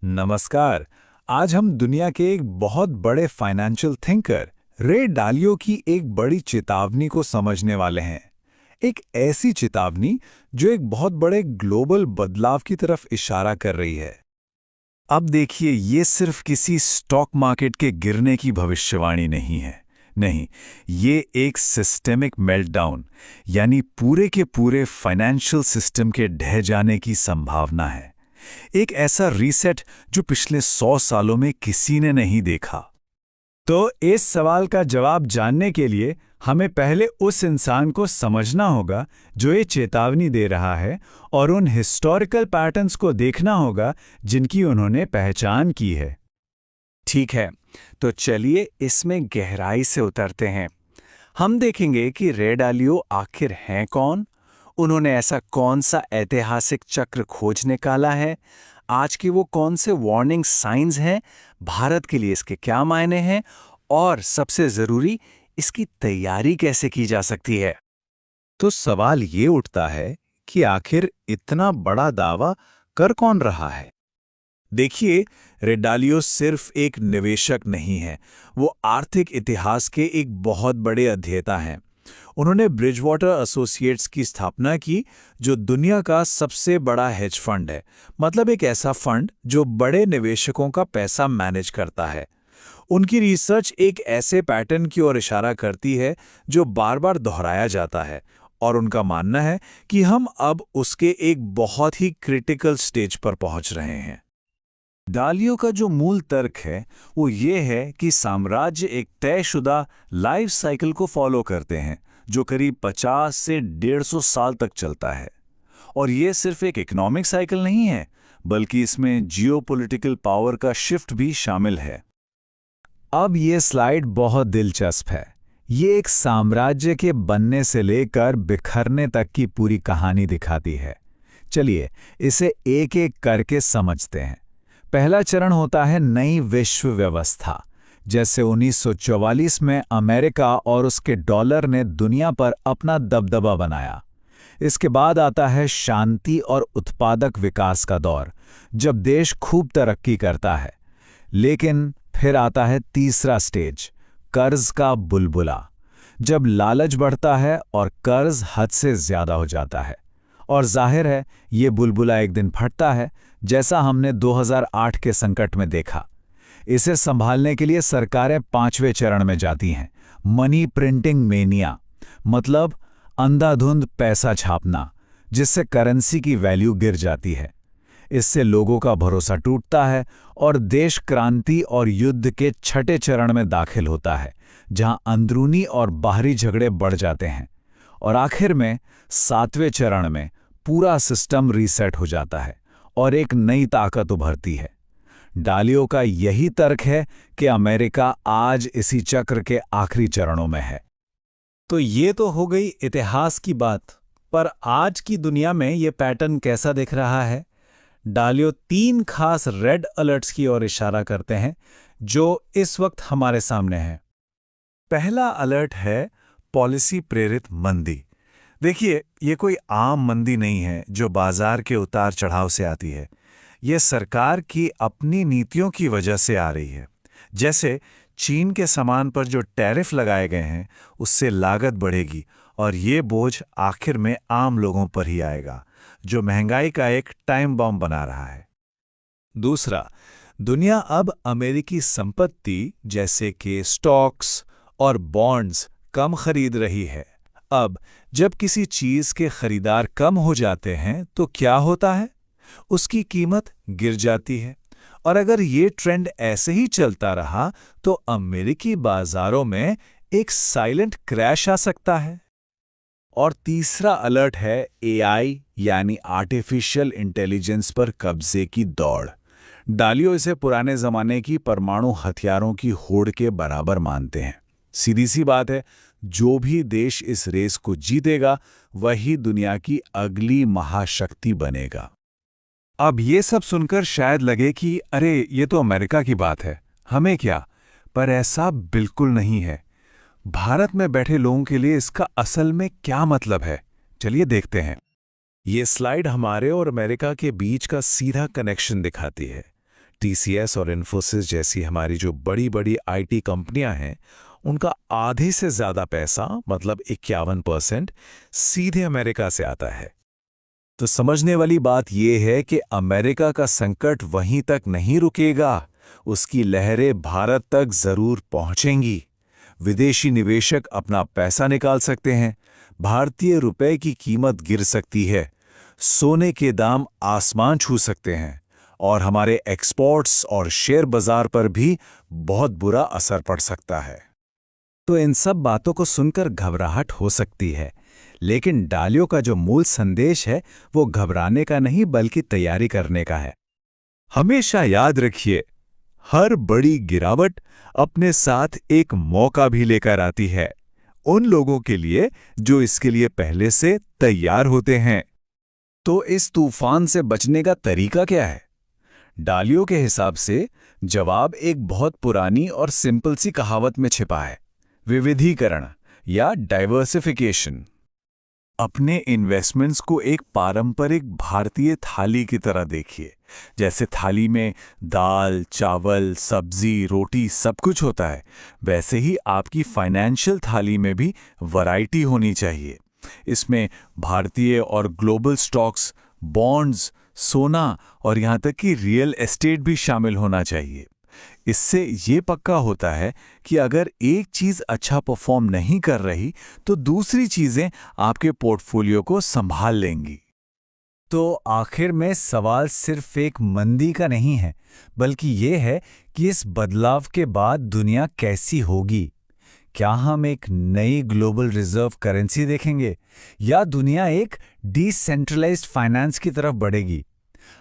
नमस्कार। आज हम दुनिया के एक बहुत बड़े फाइनेंशियल थिंकर रे डालियो की एक बड़ी चेतावनी को समझने वाले हैं। एक ऐसी चेतावनी जो एक बहुत बड़े ग्लोबल बदलाव की तरफ इशारा कर रही है। अब देखिए, ये सिर्फ किसी स्टॉक मार्केट के गिरने की भविष्यवाणी नहीं है। नहीं, ये एक सिस्टेमिक मेल्टडाउन यानी पूरे के पूरे फाइनेंशियल सिस्टम के ढह जाने की संभावना है। एक ऐसा रीसेट जो पिछले 100 सालों में किसी ने नहीं देखा। तो इस सवाल का जवाब जानने के लिए हमें पहले उस इंसान को समझना होगा जो ये चेतावनी दे रहा है, और उन हिस्टोरिकल पैटर्न्स को देखना होगा जिनकी उन्होंने पहचान की है। ठीक है, तो चलिए इसमें गहराई से उतरते हैं। हम देखेंगे कि रे डालियो आखिर हैं कौन, उन्होंने ऐसा कौन सा ऐतिहासिक चक्र खोज निकाला है, आज के वो कौन से वार्निंग साइंस हैं, भारत के लिए इसके क्या मायने हैं, और सबसे ज़रूरी, इसकी तैयारी कैसे की जा सकती है। तो सवाल ये उठता है कि आखिर इतना बड़ा दावा कर कौन रहा है। देखिए, रे डालियो सिर्फ एक निवेशक नहीं है, वो आर्थिक इतिहास के एक बहुत बड़े अध्येता हैं। उन्होंने ब्रिजवाटर एसोसिएट्स की स्थापना की, जो दुनिया का सबसे बड़ा हेज फंड है, मतलब एक ऐसा फंड जो बड़े निवेशकों का पैसा मैनेज करता है। उनकी रिसर्च एक ऐसे पैटर्न की ओर इशारा करती है जो बार बार दोहराया जाता है, और उनका मानना है कि हम अब उसके एक बहुत ही क्रिटिकल स्टेज पर पहुंच रहे हैं। डालियो का जो मूल तर्क है वो ये है कि साम्राज्य एक तयशुदा लाइफ साइकिल को फॉलो करते हैं जो करीब 50 से 150 साल तक चलता है। और ये सिर्फ एक इकोनॉमिक साइकिल नहीं है, बल्कि इसमें जियोपॉलिटिकल पावर का शिफ्ट भी शामिल है। अब ये स्लाइड बहुत दिलचस्प है। ये एक साम्राज्य के बनने से लेकर बिखरने तक की पूरी कहानी दिखाती है। चलिए इसे एक एक करके समझते हैं। पहला चरण होता है नई विश्व व्यवस्था। जैसे 1944 में अमेरिका और उसके डॉलर ने दुनिया पर अपना दबदबा बनाया। इसके बाद आता है शांति और उत्पादक विकास का दौर, जब देश खूब तरक्की करता है। लेकिन फिर आता है तीसरा स्टेज, कर्ज का बुलबुला, जब लालच बढ़ता है और कर्ज हद से ज्यादा हो जाता है। और जाहिर है ये बुलबुला एक दिन फटता है, जैसा हमने 2008 के संकट में देखा। इसे संभालने के लिए सरकारें पांचवें चरण में जाती हैं, मनी प्रिंटिंग मेनिया, मतलब अंधाधुंध पैसा छापना, जिससे करेंसी की वैल्यू गिर जाती है। इससे लोगों का भरोसा टूटता है और देश क्रांति और युद्ध के छठे चरण में दाखिल होता है, जहां अंदरूनी और बाहरी झगड़े बढ़ जाते हैं। और आखिर में सातवें चरण में पूरा सिस्टम रीसेट हो जाता है और एक नई ताकत उभरती है। डालियो का यही तर्क है कि अमेरिका आज इसी चक्र के आखिरी चरणों में है। तो ये तो हो गई इतिहास की बात, पर आज की दुनिया में ये पैटर्न कैसा दिख रहा है। डालियो 3 खास रेड अलर्ट्स की ओर इशारा करते हैं जो इस वक्त हमारे सामने हैं। पहला अलर्ट है पॉलिसी प्रेरित मंदी। देखिए, ये कोई आम मंदी नहीं है जो बाजार के उतार चढ़ाव से आती है। ये सरकार की अपनी नीतियों की वजह से आ रही है। जैसे चीन के सामान पर जो टैरिफ लगाए गए हैं, उससे लागत बढ़ेगी और ये बोझ आखिर में आम लोगों पर ही आएगा, जो महंगाई का एक टाइम बम बना रहा है। दूसरा, दुनिया अब अमेरिकी संपत्ति जैसे कि स्टॉक्स और बॉन्ड्स कम खरीद रही है। अब जब किसी चीज के खरीदार कम हो जाते हैं तो क्या होता है? उसकी कीमत गिर जाती है। और अगर ये ट्रेंड ऐसे ही चलता रहा तो अमेरिकी बाजारों में एक साइलेंट क्रैश आ सकता है। और तीसरा अलर्ट है एआई यानी आर्टिफिशियल इंटेलिजेंस पर कब्जे की दौड़। डालियो इसे पुराने जमाने की परमाणु हथियारों की होड़ के बराबर मानते हैं। सीधी सी बात है, जो भी देश इस रेस को जीतेगा वही दुनिया की अगली महाशक्ति बनेगा। अब ये सब सुनकर शायद लगे कि अरे ये तो अमेरिका की बात है, हमें क्या, पर ऐसा बिल्कुल नहीं है। भारत में बैठे लोगों के लिए इसका असल में क्या मतलब है, चलिए देखते हैं। ये स्लाइड हमारे और अमेरिका के बीच का सीधा कनेक्शन दिखाती है। TCS और इन्फोसिस जैसी हमारी जो बड़ी बड़ी IT कंपनियां हैं, उनका आधे से ज़्यादा पैसा मतलब 51% सीधे अमेरिका से आता है। तो समझने वाली बात यह है कि अमेरिका का संकट वहीं तक नहीं रुकेगा, उसकी लहरें भारत तक जरूर पहुंचेंगी। विदेशी निवेशक अपना पैसा निकाल सकते हैं, भारतीय रुपए की कीमत गिर सकती है, सोने के दाम आसमान छू सकते हैं और हमारे एक्सपोर्ट्स और शेयर बाजार पर भी बहुत बुरा असर पड़ सकता है। तो इन सब बातों को सुनकर घबराहट हो सकती है, लेकिन डालियो का जो मूल संदेश है वो घबराने का नहीं बल्कि तैयारी करने का है। हमेशा याद रखिए, हर बड़ी गिरावट अपने साथ एक मौका भी लेकर आती है, उन लोगों के लिए जो इसके लिए पहले से तैयार होते हैं। तो इस तूफान से बचने का तरीका क्या है? डालियो के हिसाब से जवाब एक बहुत पुरानी और सिंपल सी कहावत में छिपा है, विविधीकरण या डाइवर्सिफिकेशन। अपने इन्वेस्टमेंट्स को एक पारंपरिक भारतीय थाली की तरह देखिए। जैसे थाली में दाल, चावल, सब्जी, रोटी सब कुछ होता है, वैसे ही आपकी फाइनेंशियल थाली में भी वैरायटी होनी चाहिए। इसमें भारतीय और ग्लोबल स्टॉक्स, बॉन्ड्स, सोना और यहाँ तक कि रियल एस्टेट भी शामिल होना चाहिए। इससे ये पक्का होता है कि अगर एक चीज़ अच्छा परफॉर्म नहीं कर रही तो दूसरी चीज़ें आपके पोर्टफोलियो को संभाल लेंगी। तो आखिर में सवाल सिर्फ एक मंदी का नहीं है, बल्कि ये है कि इस बदलाव के बाद दुनिया कैसी होगी। क्या हम एक नई ग्लोबल रिजर्व करेंसी देखेंगे या दुनिया एक डिसेंट्रलाइज्ड फाइनेंस की तरफ बढ़ेगी?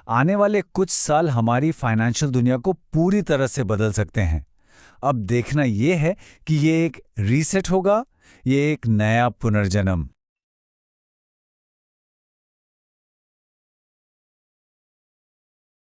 आने वाले कुछ साल हमारी फाइनेंशियल दुनिया को पूरी तरह से बदल सकते हैं। अब देखना यह है कि ये एक रीसेट होगा, ये एक नया पुनर्जन्म।